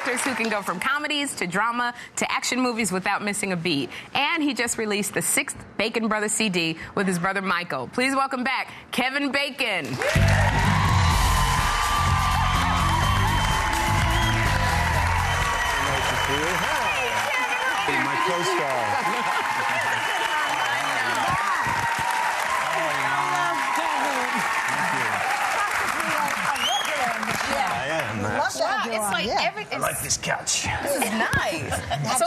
actors who can go from comedies to drama to action movies without missing a beat. And he just released the 6th Bacon Brothers CD with his brother Michael. Please welcome back Kevin Bacon. Hey, my co-star. I like this couch. This is nice. So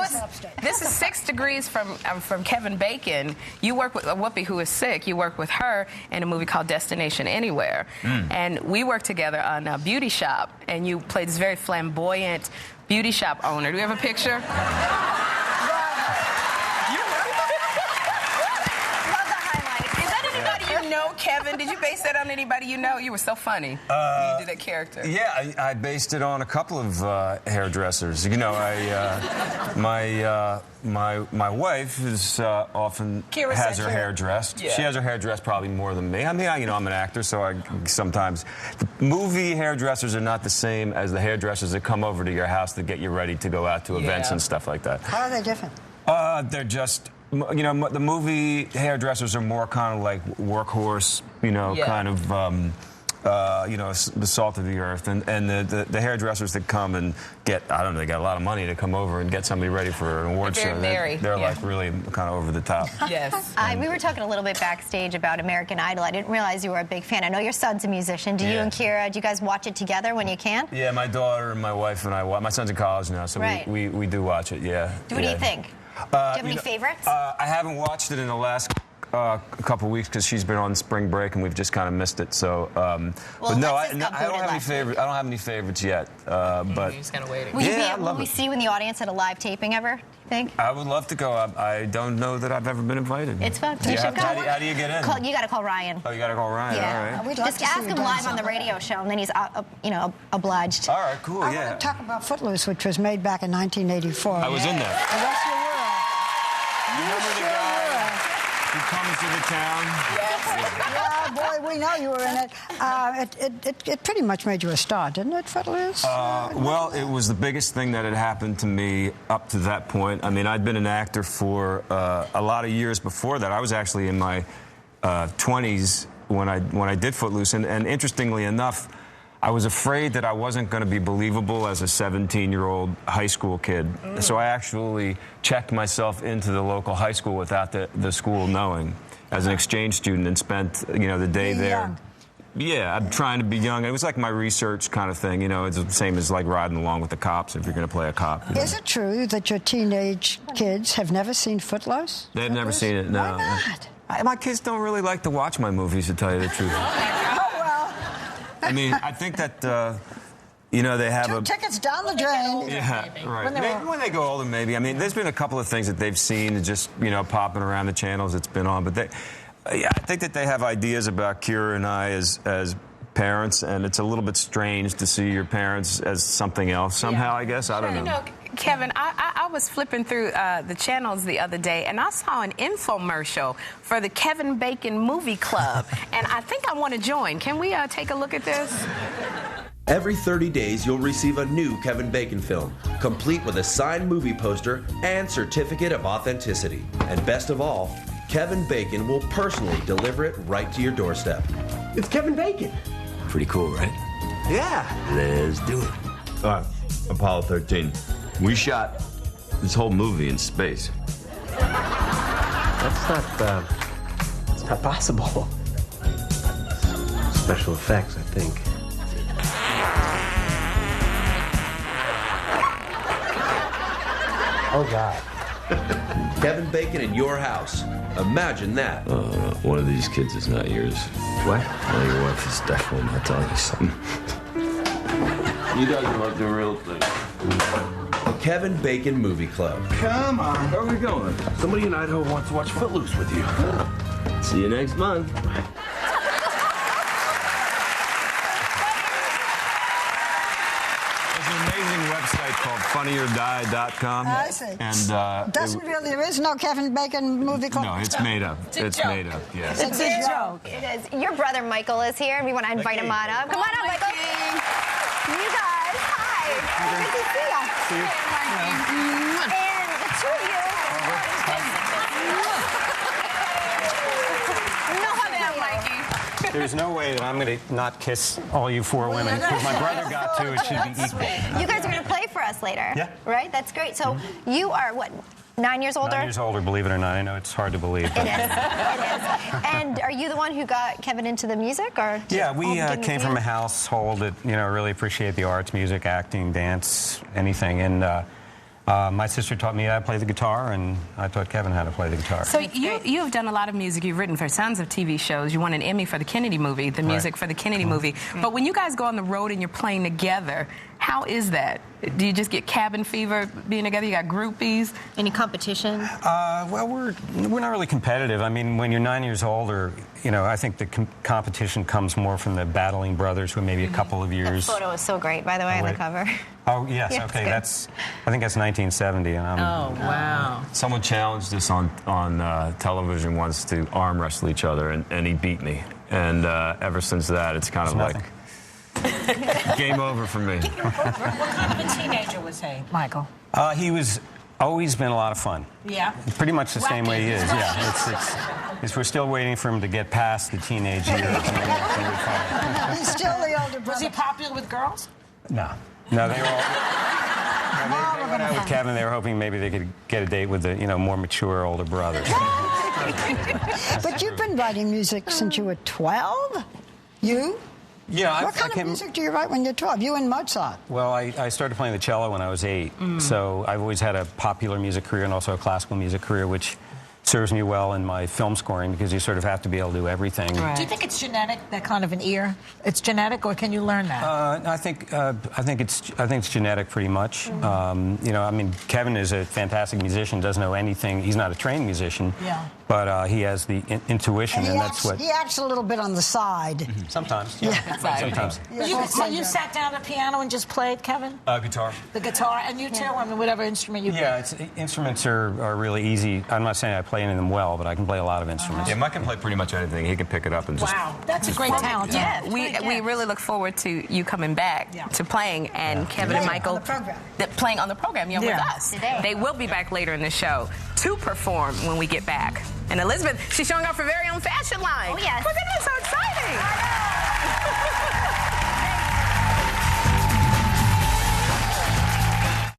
this is 6 degrees from Kevin Bacon. You work with Whoopi, who is sick. You work with her in a movie called Destination Anywhere. And we worked together on Beauty Shop, and you played this very flamboyant beauty shop owner. Do we have a picture? No, Kevin, did you base that on anybody you know? You were so funny when you did that character. Yeah, I based it on a couple of hairdressers. You know, my wife is often has her hair dressed. Yeah. She has her hair dressed probably more than me. I mean, I'm an actor, so I sometimes the movie hairdressers are not the same as the hairdressers that come over to your house to get you ready to go out to events and stuff like that. How are they different? They're just. You know, the movie hairdressers are more kind of like workhorse, you know, kind of, you know, the salt of the earth. And the hairdressers that come and get, I don't know, they got a lot of money to come over and get somebody ready for an award show. They're like really kind of over the top. Yes. We were talking a little bit backstage about American Idol. I didn't realize you were a big fan. I know your son's a musician. Do you and Kira, do you guys watch it together when you can? Yeah, my daughter and my wife and I watch. My son's in college now, so we do watch it, What do you think? Do you have any favorites? I haven't watched it in the last couple weeks because she's been on spring break and we've just kind of missed it. So, but no, I don't have any favorites. I don't have any favorites yet. But just kind of waiting. Will we see you in the audience at a live taping ever? You think? I would love to go. I don't know that I've ever been invited. It's fun. You should go. How do you get in? You got to call Ryan. Oh, you got to call Ryan. Yeah. All right. Just ask him live on the radio show, and then he's, you know, obliged. All right, cool. I want to talk about Footloose, which was made back in 1984. I was in that. Yes, you were. Remember the guy who comes to the town? Yes. Yeah, boy, we know you were in it. It pretty much made you a star, didn't it, Footloose? Well, it was the biggest thing that had happened to me up to that point. I mean, I'd been an actor for a lot of years before that. I was actually in my 20s when I did Footloose, and interestingly enough, I was afraid that I wasn't going to be believable as a 17-year-old high school kid. So I actually checked myself into the local high school without the school knowing as an exchange student and spent, you know, the day there. Yeah, I'm trying to be young. It was like my research kind of thing, you know. It's the same as like riding along with the cops if you're going to play a cop. You know? Is it true that your teenage kids have never seen Footloose? They've never seen it, no. Why not? My kids don't really like to watch my movies, to tell you the truth. I mean, I think that, you know, they have tickets down the drain. Yeah, right. When they go older, maybe. I mean, there's been a couple of things that they've seen just, you know, popping around the channels it's been on. But I think that they have ideas about Kira and I as parents, and it's a little bit strange to see your parents as something else somehow, I guess. I don't know. You know, Kevin, I was flipping through the channels the other day, and I saw an infomercial for the Kevin Bacon Movie Club, and I think I want to join. Can we take a look at this? Every 30 days, you'll receive a new Kevin Bacon film, complete with a signed movie poster and certificate of authenticity. And best of all, Kevin Bacon will personally deliver it right to your doorstep. It's Kevin Bacon. Pretty cool, right? Yeah. Let's do it. All right, Apollo 13. We shot this whole movie in space. That's not possible. Special effects, I think. Oh, God. Kevin Bacon in your house. Imagine that. One of these kids is not yours. What? Well, your wife is definitely not telling you something. You guys are like the real thing. Kevin Bacon Movie Club. Come on. Where are we going? Somebody in Idaho wants to watch Footloose with you. See you next month. Website called funnyordie.com. I see. And there is no Kevin Bacon Movie Club? No, it's made up. It's made up, yes. It's a joke. It is. Your brother Michael is here, and we want to invite him on up. Come on up, Michael. You guys, hi. Good to see you. to you. And the two of you. There's no way that I'm going to not kiss all you four women. If my brother got to, it should be equal. You guys are going to play for us later. Yeah. Right? That's great. So you are, what, 9 years older? 9 years older, believe it or not. I know it's hard to believe. It is. It is. And are you the one who got Kevin into the music? Or yeah, we came from a household that, really appreciate the arts, music, acting, dance, anything. And my sister taught me how to play the guitar, and I taught Kevin how to play the guitar. So you have done a lot of music. You've written for tons of TV shows. You won an Emmy for the Kennedy movie, the music for the Kennedy movie. But when you guys go on the road and you're playing together, how is that? Do you just get cabin fever being together? You got groupies? Any competition? Well, we're not really competitive. I mean, when you're 9 years older, I think the competition comes more from the battling brothers who are maybe a couple of years. That photo is so great, by the way, on the cover. Oh, yes, Yeah, okay, I think that's 1970. And Oh, wow. Someone challenged us on television once to arm wrestle each other, and he beat me. And ever since that, it's kind of like game over for me. What kind of a teenager was he, Michael? He was always been a lot of fun. Yeah. Pretty much the same way he is. Yeah. We're still waiting for him to get past the teenage years. He's still the older brother. Was he popular with girls? No. No, they were all. They went out with Kevin. They were hoping maybe they could get a date with the more mature older brothers. But you've been writing music since you were 12? You? Yeah. What kind of music do you write when you're 12? You and Mozart? Well, I started playing the cello when I was 8. So I've always had a popular music career and also a classical music career, which serves me well in my film scoring because you sort of have to be able to do everything. Right. Do you think it's genetic, that kind of an ear? It's genetic, or can you learn that? I think it's genetic pretty much. I mean, Kevin is a fantastic musician. Doesn't know anything. He's not a trained musician. Yeah. But he has the intuition, and that's what. He acts a little bit on the side. Sometimes. Yeah. Sometimes. So you sat down at the piano and just played, Kevin? Guitar. The guitar, and you too. I mean, whatever instrument you play. Yeah, instruments are really easy. I'm not saying I play any of them well, but I can play a lot of instruments. Yeah, Mike can play pretty much anything. He can pick it up and just. Wow, that's a great talent. Yeah, we really look forward to you coming back to playing, and Kevin and Michael on the program. Playing on the program with us. Today. They will be back later in the show to perform when we get back. And Elizabeth, she's showing off her very own fashion line. Oh, yes. Look at this, so exciting.